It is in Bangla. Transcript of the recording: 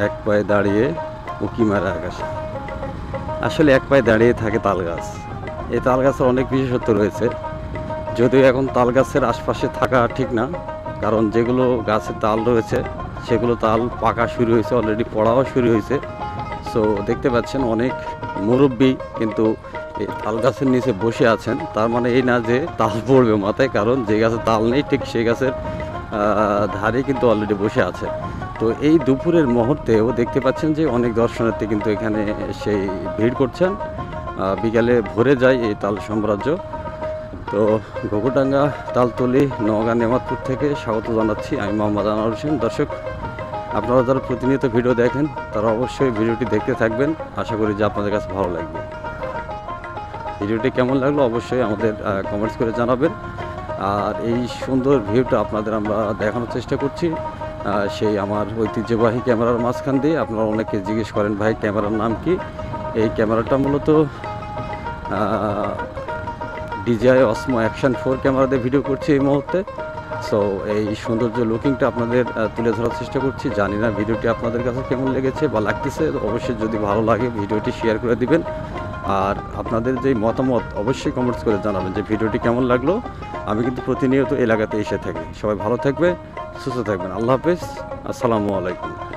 এক পায়ে দাঁড়িয়ে উঁকি মারা আকাশে। আসলে এক পায়ে দাঁড়িয়ে থাকে তাল গাছ। এই তাল গাছের অনেক বিশেষত্ব রয়েছে, যদিও এখন তাল গাছের আশপাশে থাকা ঠিক না, কারণ যেগুলো গাছের তাল রয়েছে সেগুলো তাল পাকা শুরু হয়েছে, অলরেডি পড়াও শুরু হয়েছে। সো দেখতে পাচ্ছেন অনেক মুরব্বী কিন্তু এই তাল গাছের নিচে বসে আছেন। তার মানে এই না যে তাল পড়বে মাথায়, কারণ যে গাছে তাল নেই ঠিক সেই গাছের ধারে কিন্তু অলরেডি বসে আছে। তো এই দুপুরের মুহূর্তেও দেখতে পাচ্ছেন যে অনেক দর্শনার্থী কিন্তু এখানে সেই ভিড় করছেন। বিকালে ভরে যায় এই তাল সাম্রাজ্য। তো ঘুঘুডাঙ্গা তালতলি নওগাঁ নেমাতপুর থেকে স্বাগত জানাচ্ছি, আমি মোহাম্মদ আনোয়ার হোসেন। দর্শক, আপনারা যারা প্রতিনিয়ত ভিডিও দেখেন তারা অবশ্যই ভিডিওটি দেখতে থাকবেন। আশা করি যে আপনাদের কাছে ভালো লাগবে। ভিডিওটি কেমন লাগলো অবশ্যই আমাদের কমেন্টস করে জানাবেন। আর এই সুন্দর ভিউটা আপনাদের আমরা দেখানোর চেষ্টা করছি সেই আমার ঐতিহ্যবাহী ক্যামেরার মাঝখান দিয়ে। আপনারা অনেকে জিজ্ঞেস করেন ভাই ক্যামেরার নাম কি? এই ক্যামেরাটা মূলত DJI Osmo Action 4 ক্যামেরা দিয়ে ভিডিও করছি এই মুহূর্তে। সো এই সৌন্দর্য লুকিংটা আপনাদের তুলে ধরার চেষ্টা করছি। জানি না ভিডিওটি আপনাদের কাছে কেমন লেগেছে বা লাগতেছে। অবশ্যই যদি ভালো লাগে ভিডিওটি শেয়ার করে দিবেন। আর আপনাদের যে মতামত অবশ্যই কমেন্টস করে জানাবেন যে ভিডিওটি কেমন লাগলো। আমি কিন্তু প্রতিনিয়ত এলাকাতে এসে থাকি। সবাই ভালো থাকবে, সুস্থ থাকবেন। আল্লাহ হাফেজ, আসসালামু আলাইকুম।